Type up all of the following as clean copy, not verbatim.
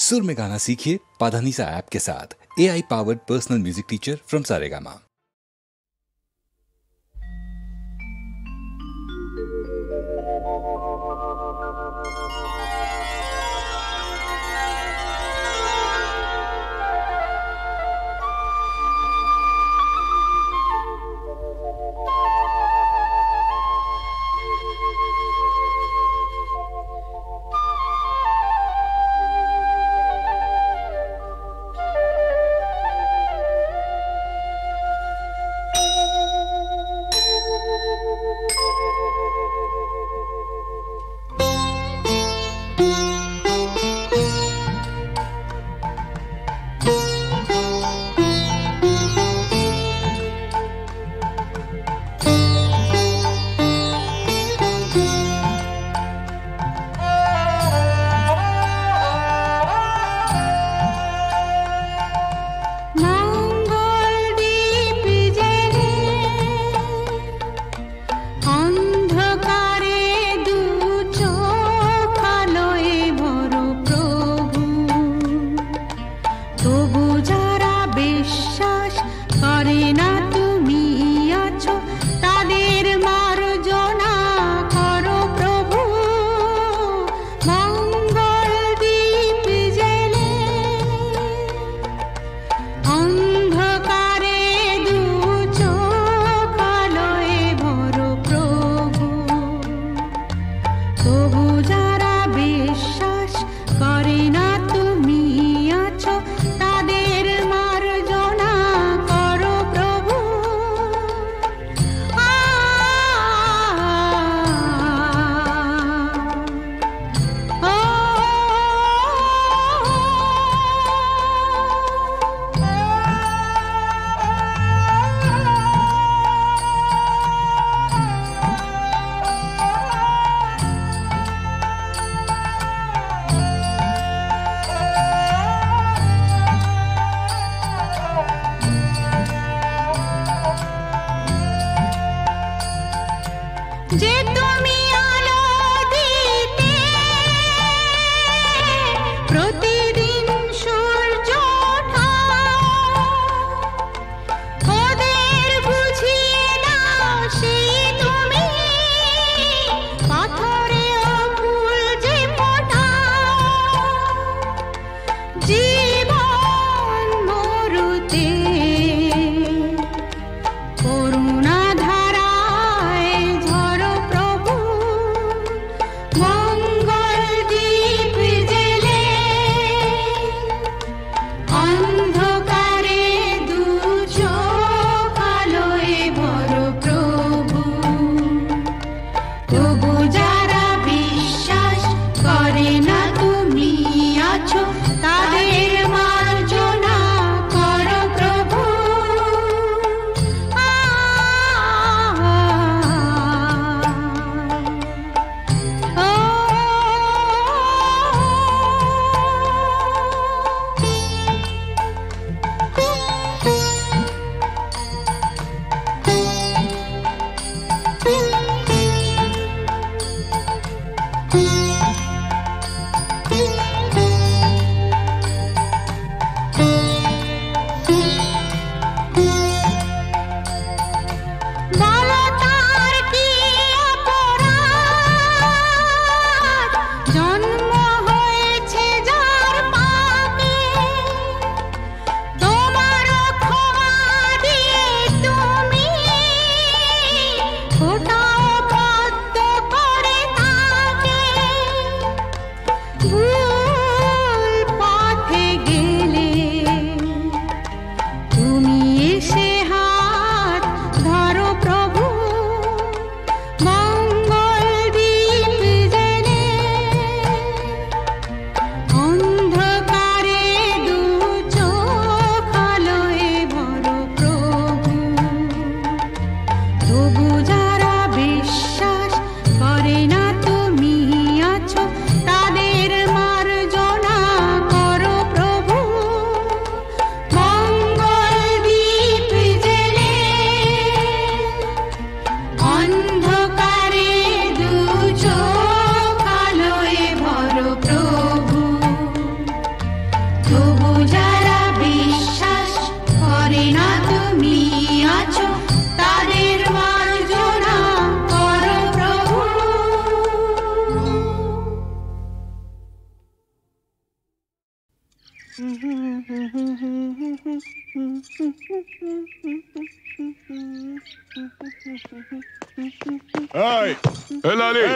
सुर में गाना सीखिए पाधानीसा ऐप के साथ। AI powered personal music teacher from Saregama.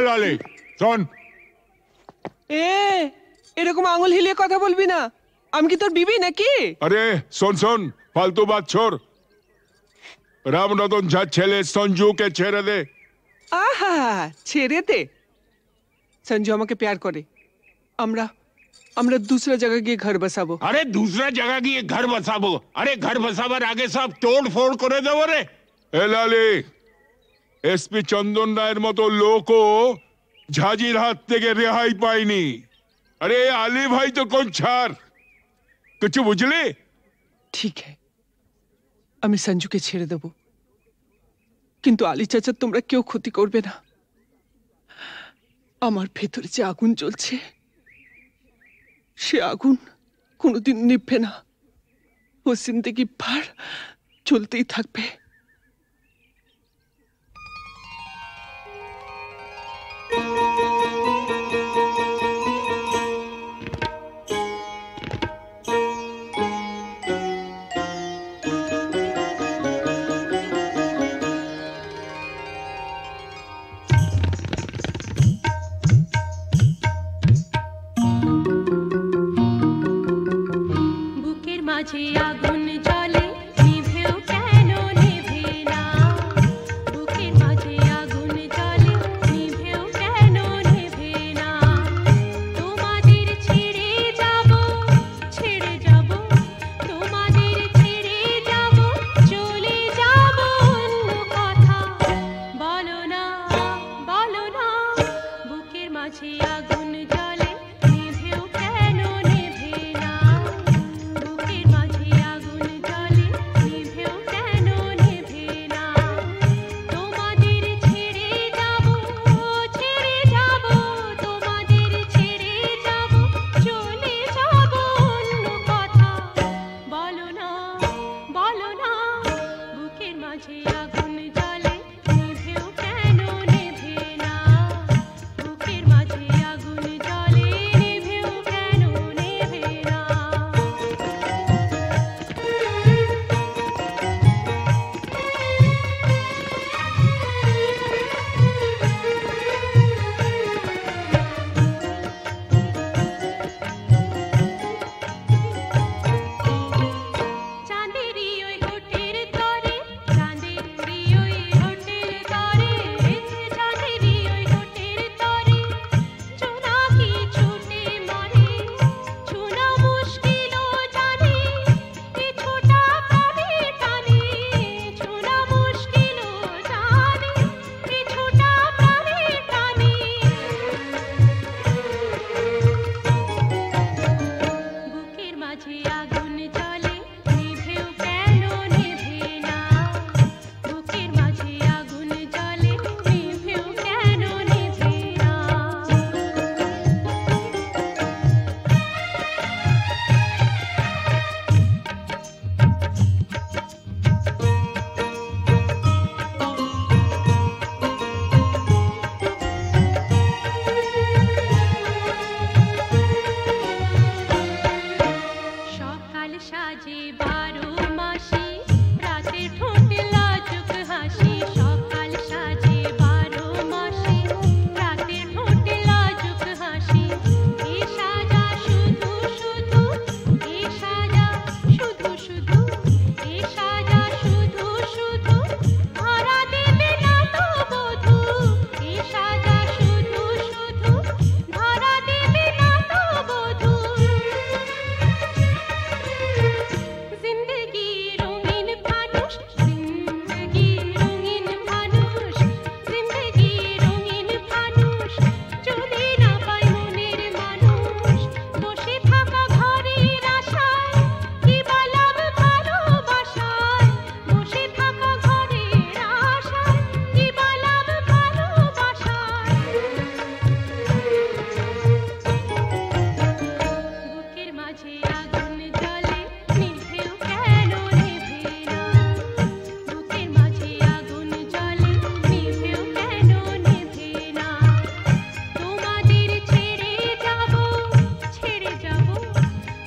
লালি শোন, এরকম আঙুল হিলিয়ে কথা বলবি না। আমি কি তোর বিবি নাকি? আরে শোন শোন, ফালতু বাত ছোড়। রামরতন ঝার ছেলে সঞ্জুকে ছেড়ে দে। আহা, ছেড়ে দে। সঞ্জু আমাকে প্যার করে। আমরা আমরা दूसरा जगह গিয়ে ঘর বসাবো। আরে दूसरा जगह গিয়ে ঘর বসাবো? আরে ঘর বসাবার আগে সব তোড় ফোড় করে দেবো রে। এ লালি, এসপি চন্দন রায়ের মতো লোকও ঝাঁঝির হাত থেকে রেহাই পায়নি। আরে আলী ভাই তো কোন ছাড়, কিছু বুঝলি? ঠিক है, আমি সঞ্জুকে ছেড়ে দেব, কিন্তু আলী চাচা তোমরা কেউ ক্ষতি করবে না। আমার ভেতরে যে আগুন জ্বলছে, সে আগুন কোনোদিন নিভবে না। ও জিন্দেগি ভর জ্বলতেই থাকবে।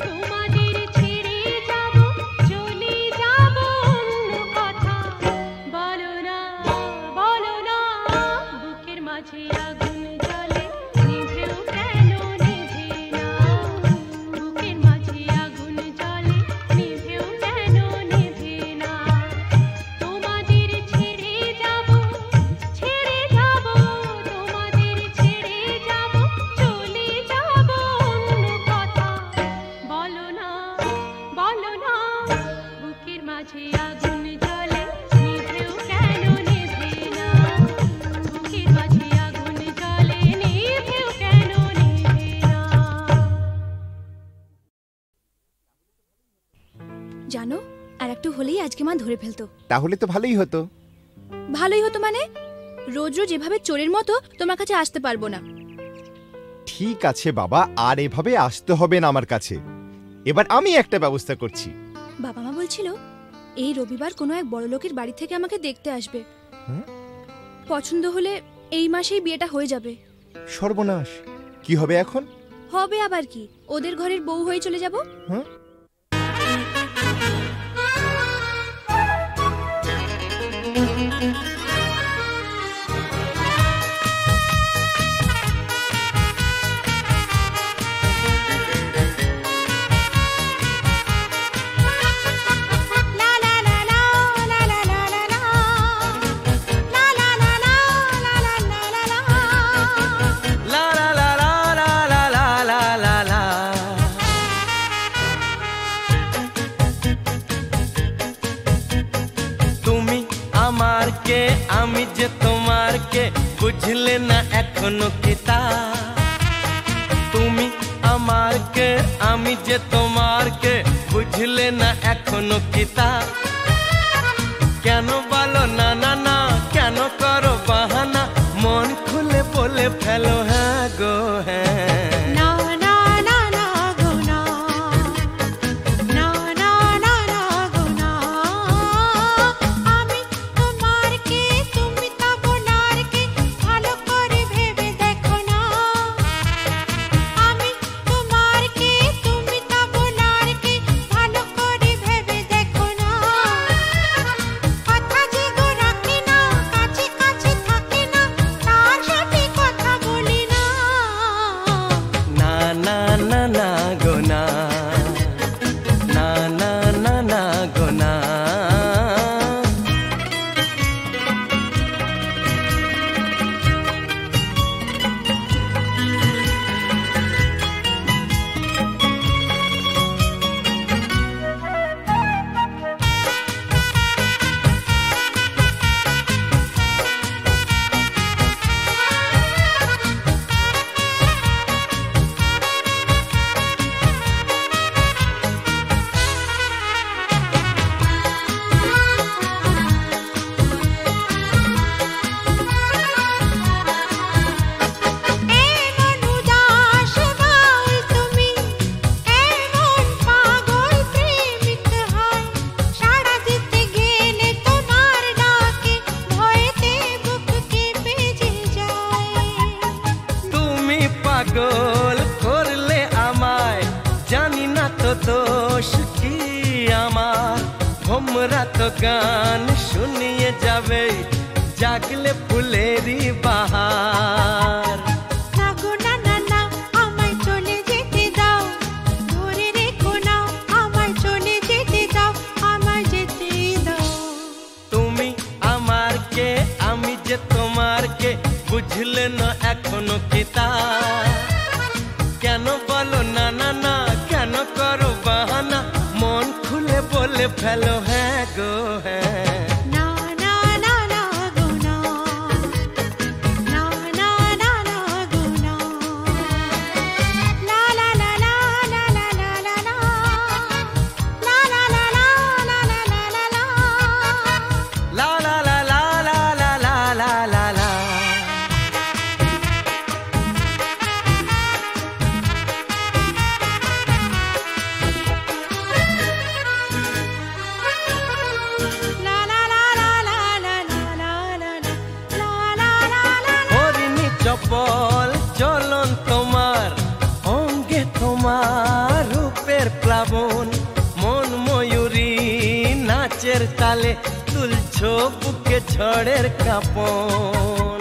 তোমাদের জানো, আর একটু হলেই আজকে মা ধরে ফেলতো। তাহলে তো ভালোই হতো। ভালোই হতো মানে? রোজ রোজ এভাবে চোরের মতো তোমার কাছে আসতে পারবো না। ঠিক আছে বাবা, আর এভাবে আসতে হবে না আমার কাছে। এবার আমি একটা ব্যবস্থা করছি। বাবা মা বলছিল এই রবিবার কোনো এক বড় লোকের বাড়ি থেকে আমাকে দেখতে আসবে। পছন্দ হলে এই মাসেই বিয়েটা হয়ে যাবে। সর্বনাশ, কি হবে এখন? হবে আবার কি, ওদের ঘরের বউ হয়ে চলে যাব। আমি যে তোমার কে বুঝলে না এখনো কিতা, তুমি আমার কে আমি যে তোমার কে বুঝলে না এখনো কিতা, কেন বলো না না না, কেন করো বাহানা, মন খুলে বলে ফেলো হ্যাঁ গো হ্যাঁ। পাগল করলে আমায়, জানি না তো দোষ কি আমার, ভোমরা তো গান শুনিয়ে যাবে জাগলে ফুলেরই বাহার। তুমি আমার কে আমি যে তোমার কে বুঝলে না এখনো কিতা, কেন বলো না না না, কেন করো বাহানা, মন খুলে বলে ফেলো হ্যাঁ গো হ্যাঁ। চপল চলন তোমার, অঙ্গে তোমার রূপের প্লাবন, মন ময়ূরী নাচের তালে তুলছো বুকে ঝড়ের কাঁপন।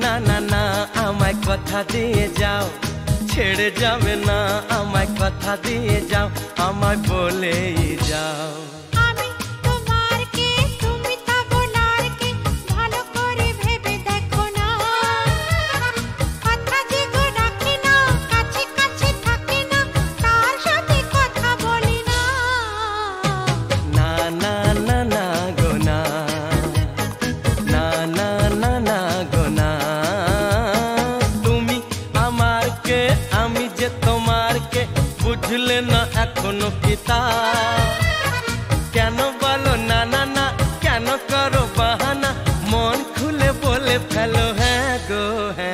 না না না আমায় কথা দিয়ে যাও, ছেড়ে যাবে না আমায় কথা দিয়ে যাও, আমায় বলেই যাও। के बुझले ना एखोनो की ता केन बोलो ना ना ना केन करो बहाना मन खुले बोले फेलो है गो है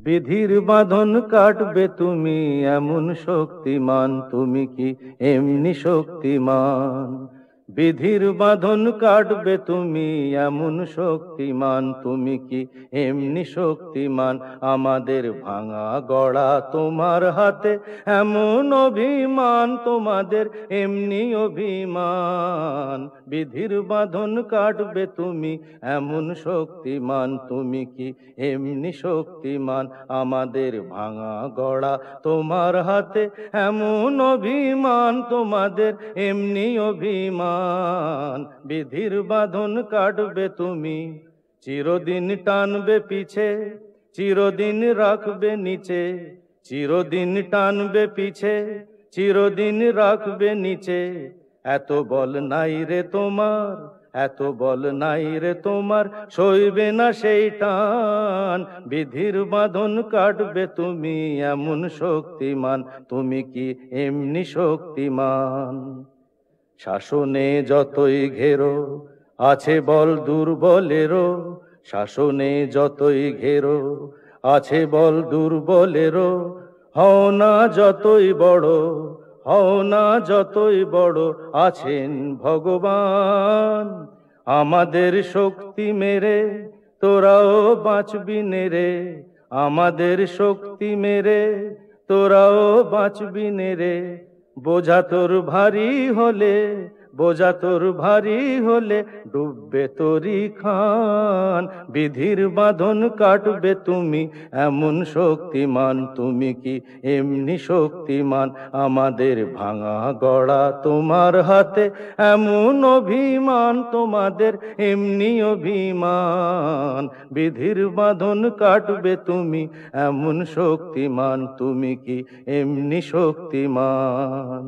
বিধির বাঁধন কাটবে তুমি এমন শক্তিমান তুমি কি এমনি শক্তিমান বিধির বাঁধন কাটবে তুমি এমন শক্তিমান তুমি কি এমনি শক্তিমান আমাদের ভাঙা গড়া তোমার হাতে এমন অভিমান তোমাদের এমনি অভিমান বিধির বাঁধন কাটবে তুমি এমন শক্তিমান তুমি কি এমনি শক্তিমান আমাদের ভাঙা গড়া তোমার হাতে এমন অভিমান তোমাদের এমনি অভিমান বিধির বাঁধন কাটবে তুমি চিরদিন টানবে পিছে চিরদিন রাখবে নিচে চিরদিন টানবে পিছে চিরদিন রাখবে নিচে এত বল নাই রে তোমার এত বল নাই রে তোমার সইবে না সেই টান বিধির বাঁধন কাটবে তুমি এমন শক্তিমান তুমি কি এমনি শক্তিমান শাসনে যতই ঘেরো আছে বল দুর্বলেরও শাসনে যতই ঘেরো আছে বল দুর্বলেরও হও না যতই বড় হও না যতই বড় আছেন ভগবান আমাদের শক্তি মেরে তোরাও বাঁচবি রে আমাদের শক্তি মেরে তোরাও বাঁচবি রে বোঝা তোর ভারী হলে বোঝা তোর ভারী হলে ডুববে তোরি খান বিধির বাঁধন কাটবে তুমি এমন শক্তিমান তুমি কি এমনি শক্তিমান আমাদের ভাঙা গড়া তোমার হাতে এমন অভিমান তোমাদের এমনি অভিমান বিধির বাঁধন কাটবে তুমি এমন শক্তিমান তুমি কি এমনি শক্তিমান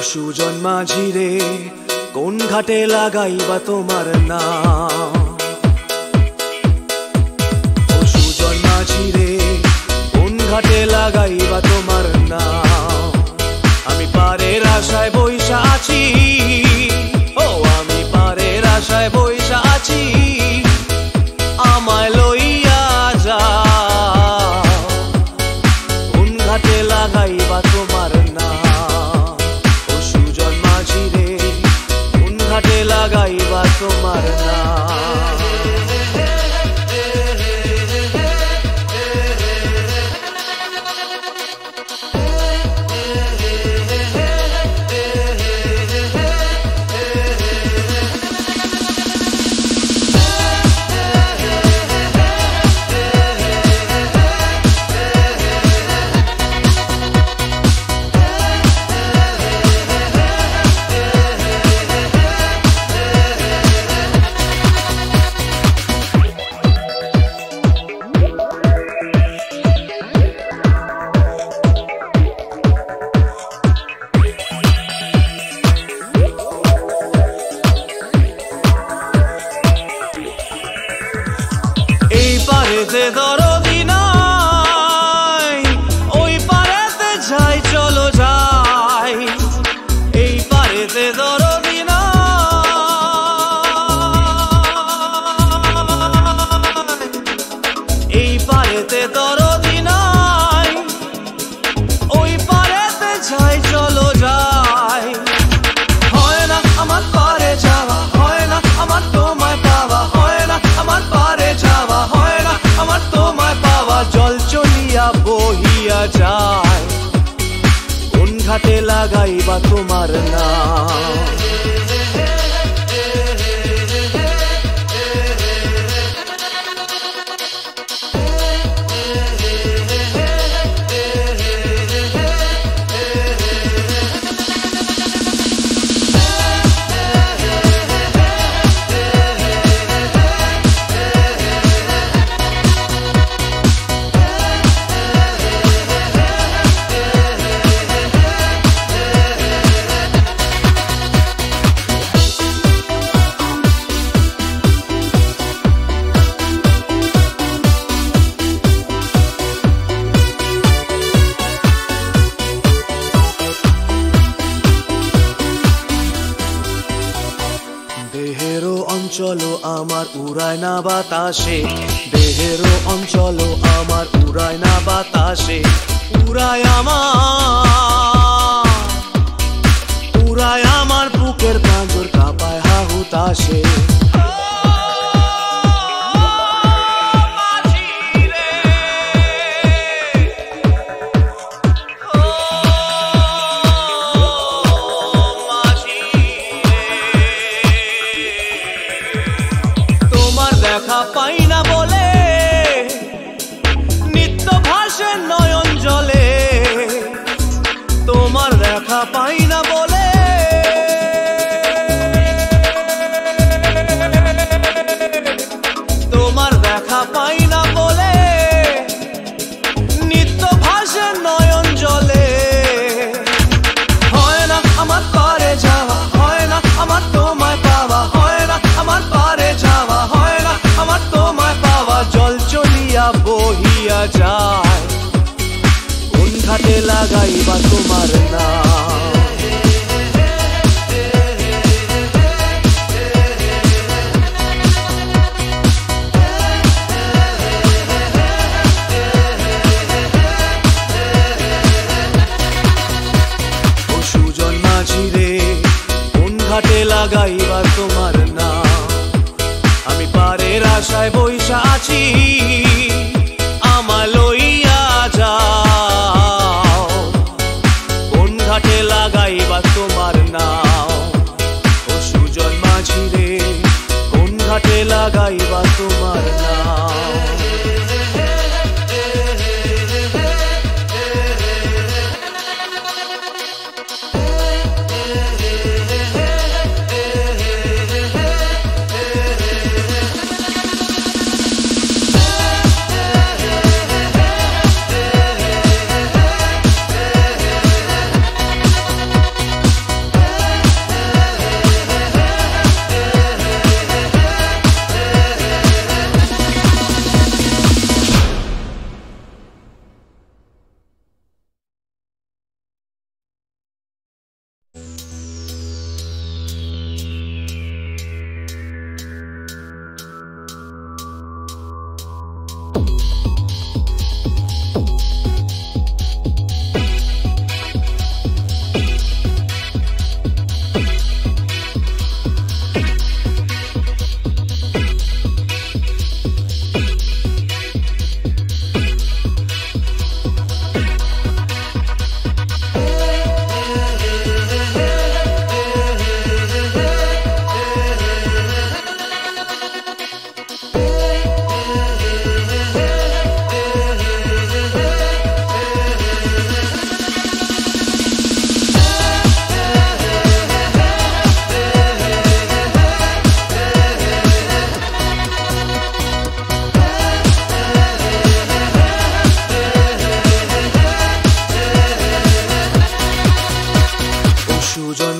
সুজন মাঝি রে কোন ঘাটে লাগাইবা তোমার নাম ও সুজন মাঝি রে কোন ঘাটে লাগাইবা তোমার নাম আমি পারের আশায় বইসা আছি ও আমি পারের আশায় বইসা আছি আমায় লইয়া যাও কোন ঘাটে লাগাইবা তোমার নাম ঘাটে লাগাইবা তোমার নাম লাগাইবা তোমার নাম। দেহেরও অঞ্চল আমার উড়ায় না বাতাসে, দেহেরও অঞ্চল আমার উড়ায় না বাতাসে, উড়ায় আমার বুকের পাঁজর কাঁপায় হাহুতাশে। দেখা পাই না বলে নিত্য ভাসে নয়ন জলে, তোমার দেখা পাই না বলে তোমার দেখা পাই না বলে নিত্য ভাসে নয়ন জলে। হয় না আমার পারে যাওয়া, হয় না আমার তোমায় পাওয়া, হয় না আমার পারে যাওয়া, হয় না আমার তোমায় পাওয়া। জল চলিয়া বহিয়া যায়, কোন ঘাটে লাগাইবা তোমার নাম। ও সুজন মাঝি রে, কোন ঘাটে লাগাইবা তোমার নাম। আমি পারের আশায় বইসা আছি, আমায় লইয়া যাও, কোন ঘাটে লাগাইবা তোমার নাম। ও সুজন মাঝি রে, কোন ঘাটে লাগাইবা তোমার নাম।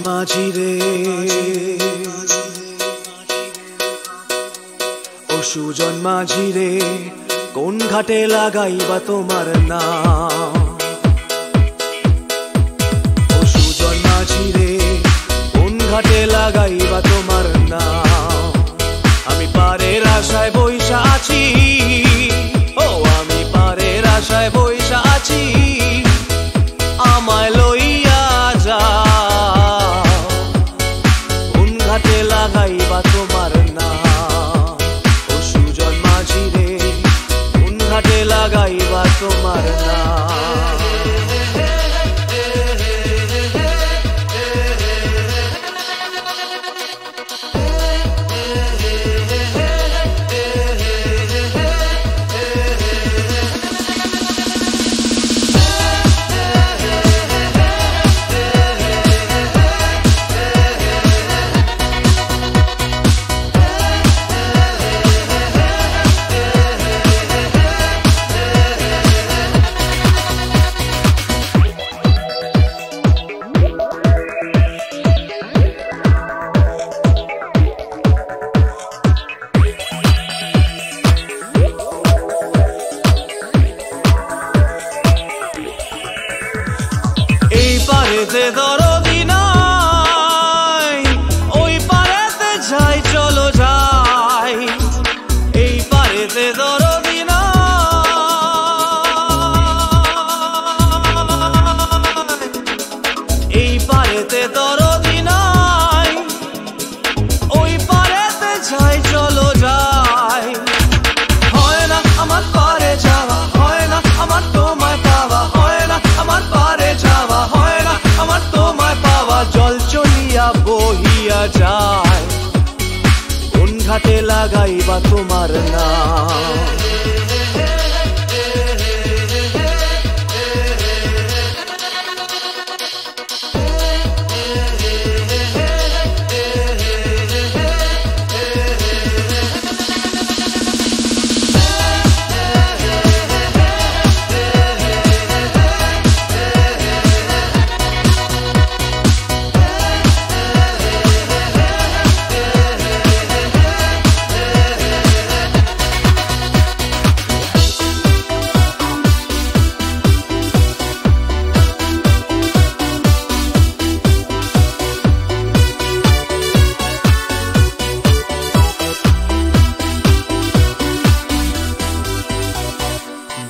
মাঝি রে, ও সুজন মাঝি রে, কোন ঘাটে লাগাইবা তোমার নাম। ও সুজন মাঝি রে, কোন ঘাটে লাগাইবা তোমার নাম। আমি পারের আশায় বইসা আছি, ও আমি পারের আশায় বইসা আছি, আমায় লইয়া যাও, কোন ঘাটে লাগাইবা তোমার নাম। ও সুজন মাঝি রে, কোন ঘাটে লাগাইবা তোমার নাম। পারেতে দরদি নাই, ওই পারেতে যাই চলো যাই, এই পারেতে দরদি নাই, এই পারেতে দরদি নাই, ওই পারেতে যাই চলো যাই। হয় না আমার পারে যাওয়া, হয় না আমার তোমায় পাওয়া, হয় না আমার পারে যাওয়া, হয় না আমার তোমায় পাওয়া। জল চলিয়া বহিয়া যায়, কোন ঘাটে লাগাইবা তোমার নাম।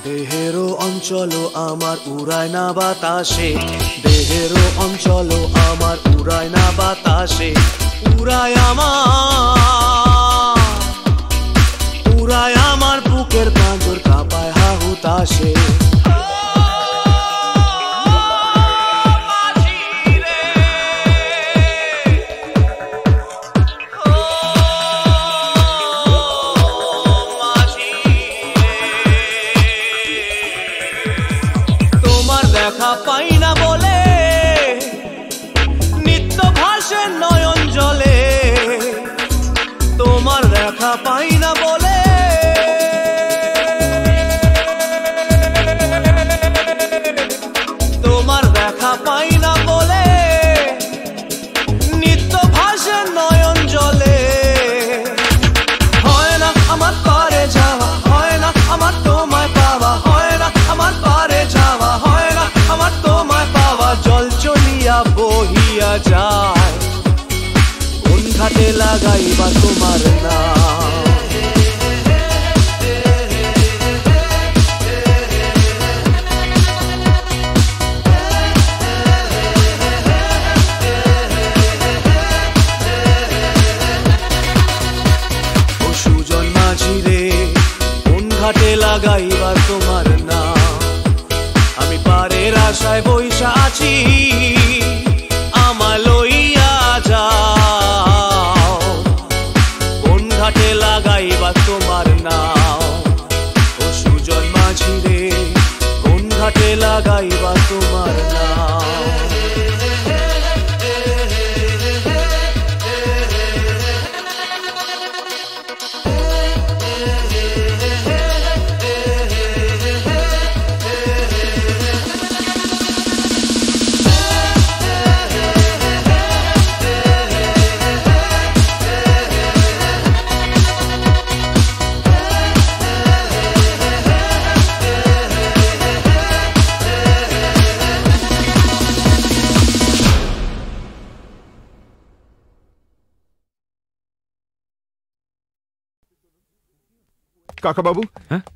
দেহেরও অঞ্চল আমার উড়ায় না বাতাসে, দেহেরও অঞ্চল আমার উড়ায় না বাতাসে, উড়ায় আমার বুকের পাঁজর কাঁপায় হাহুতাশে। দেখা পাই না বলে নিত্য ভাসে নয়ন জলে, তোমার দেখা পাই না বলে তোমার দেখা পাই না বলে নিত্য ভাসে নয়ন জলে। হয় না আমার পারে যাওয়া, হয় না আমার তোমায় পাওয়া, হয় না আমার পারে যাওয়া, হয় না আমার তোমায় পাওয়া। জল চলিয়া বহিয়া যায়, কোন ঘাটে লাগাইবা তোমার নাম। ও সুজন মাঝি রে, কোন ঘাটে লাগাইবা তোমার নাম। আমি পারের আশায় বইসা আছি, আমায় লইয়া যাও, কোন ঘাটে লাগাইবা তোমার নাম। ও সুজন মাঝি রে, কোন ঘাটে লাগাইবা তোমার নাম। কাকা বাবু,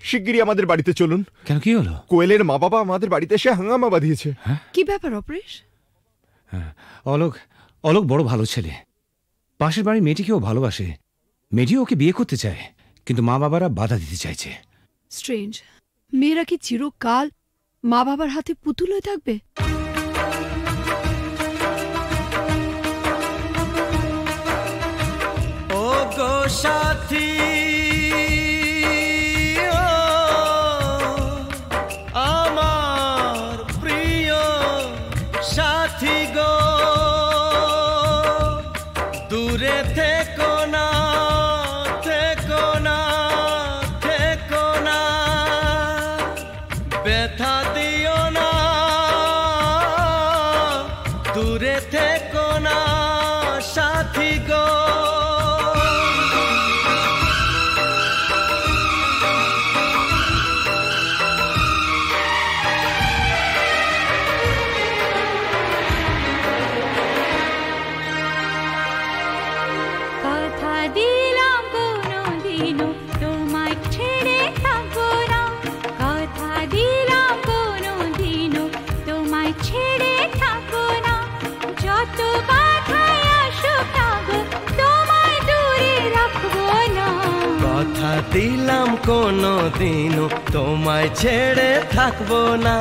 শিগগিরই আমাদের বাড়িতে চলুন। কেন, কি হলো? কোয়েলের মা বাবা আমাদের বাড়িতে এসে হাঙ্গামা বাঁধিয়েছে। কি ব্যাপার অপরেশ? অলোক অলোক বড় ভালো ছেলে, পাশের বাড়ির মেয়েটিকেও ভালোবাসে, মেয়েটিও ওকে বিয়ে করতে চায়, কিন্তু মা বাবারা বাধা দিতে চাইছে। স্ট্রেঞ্জ, মেয়েরা কি চিরকাল মা বাবার হাতে পুতুল হয়ে থাকবে? ও গো সাথী, দিলাম কোনো দিনও তোমায় ছেড়ে থাকবো না,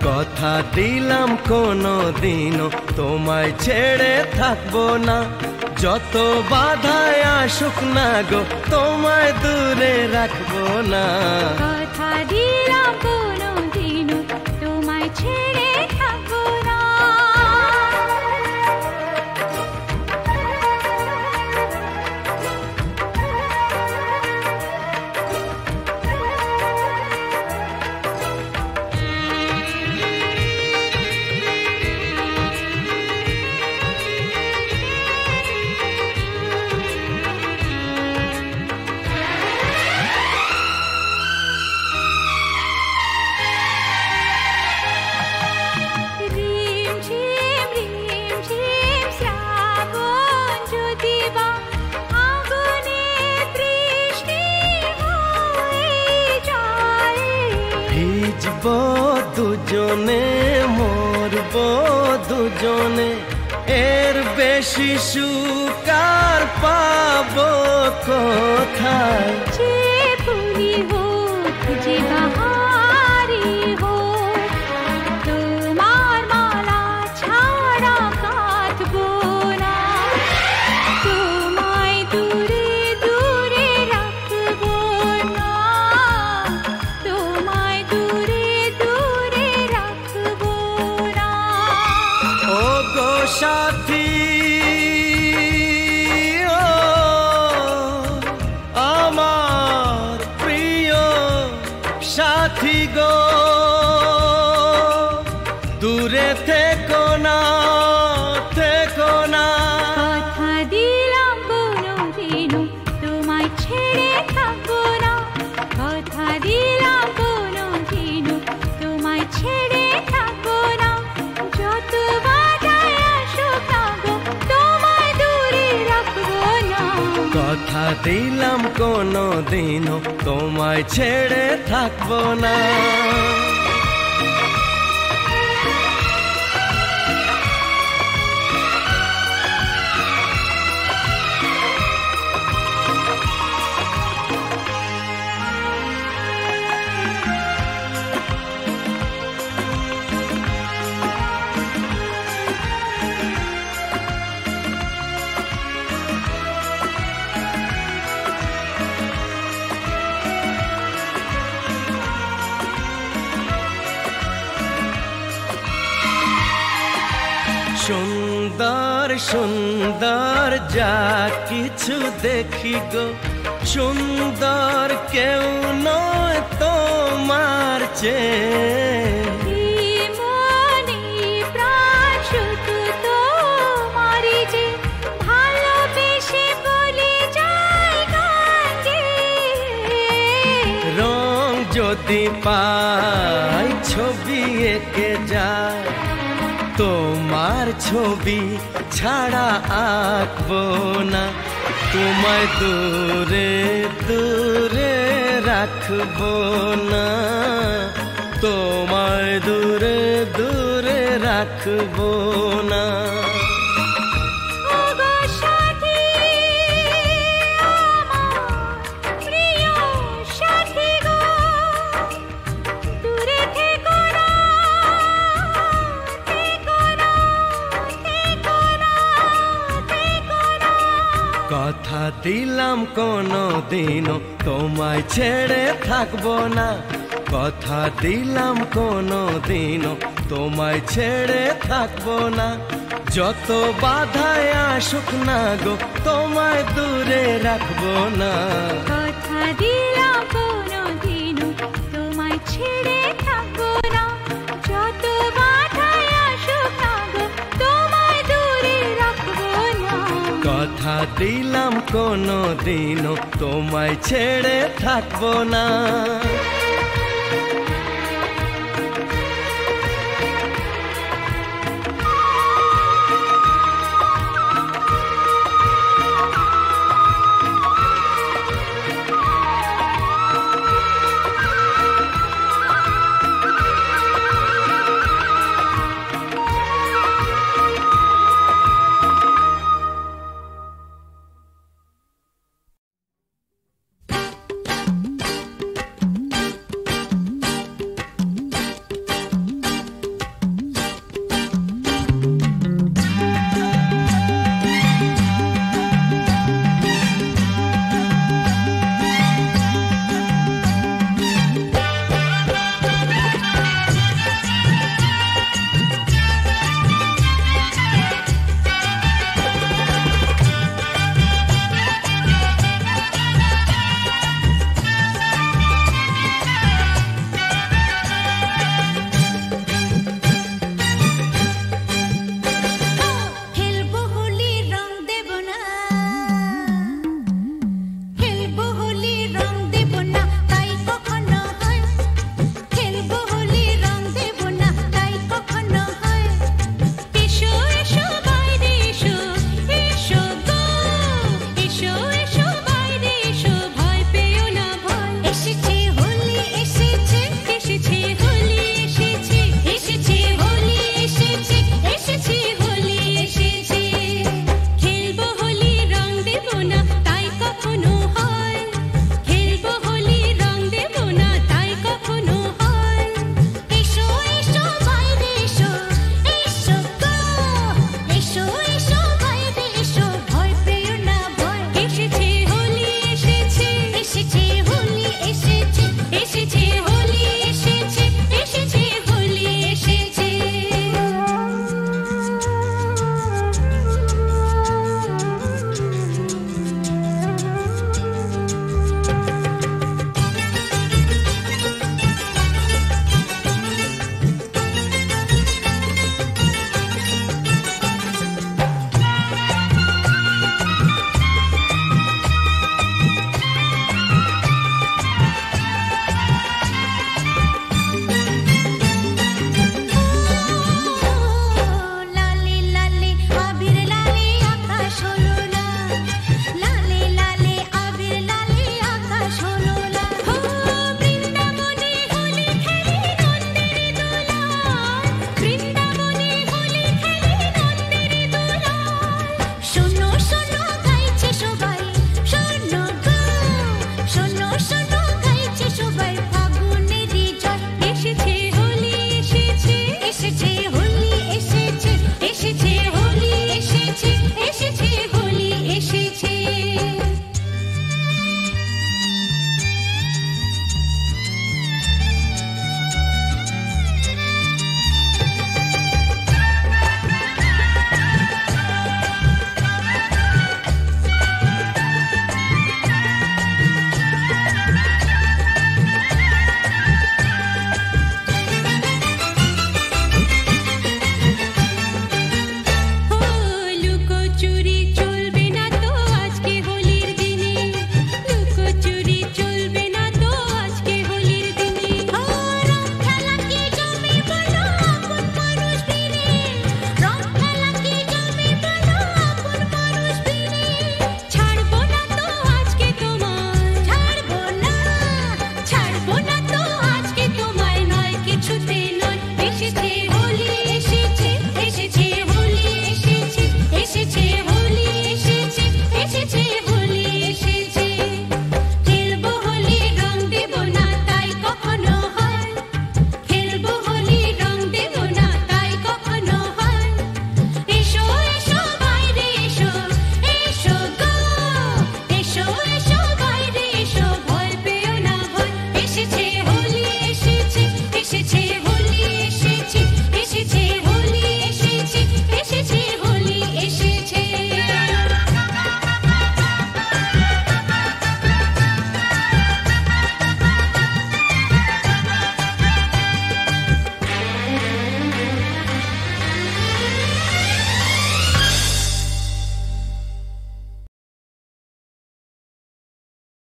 কথা দিলাম কোনো দিনও তোমায় ছেড়ে থাকবো না। যত বাধায় আসুক না গো তোমায় দূরে রাখবো না, কথা দিলাম কোনো দিনও তোমায় ছেড়ে থাকবো না। ভিজবো দুজনে মরবো দুজনে, এর বেশি সুখ আর পাবো কোথায়। যে ফুলি হোক যে বাহারি হোক, তোমার মালা ছাড়া কাঁদবো না, তোমায় দূরে দূরে রাখবো না, তোমায় দূরে দূরে রাখবো না। ও গো সাথী ও আমার প্রিয় সাথী গো, দূরে থেকো না থেকো না। কথা দিলাম কোনো দিনও তোমায় ছেড়ে থাকবো না, কথা দিলাম কোনো দিনও তোমায় ছেড়ে থাকবো না। যত বাধায় আসুক না গো তোমায় দূরে রাখবো না, কথা দিলাম কোনো দিনও তোমায় ছেড়ে থাকবো না। সুন্দর সুন্দর যা কিছু দেখি গো, সুন্দর কেউ নয় তোমার চেয়ে। মনে প্রাণ শুধু তোমারই যে, ভালোবেসে বলে যায় কাঁদে। রং যদি পাই ছবি এঁকে যায়, তোমার ছবি ছাড়া আঁকবো না, তোমায় দূরে দূরে রাখবো না, তোমায় দূরে দূরে রাখবো না। ও গো সাথী আমার প্রিয় সাথী গো, দূরে থেকো না থেকো না থেকো না থেকো না। কথা দিলাম কোনো দিনও তোমায় ছেড়ে থাকবো না, কথা দিলাম কোনো দিনও তোমায় ছেড়ে থাকবো না। যত বাধায় আসুক না গো তোমায় দূরে রাখবো না, কথা দিলাম কোনো দিনও তোমায় ছেড়ে থাকবো না। যত বাধায় আসুক না গো তোমায় দূরে রাখবো না, কথা দিলাম কোনো দিনও তোমায় ছেড়ে থাকবো না।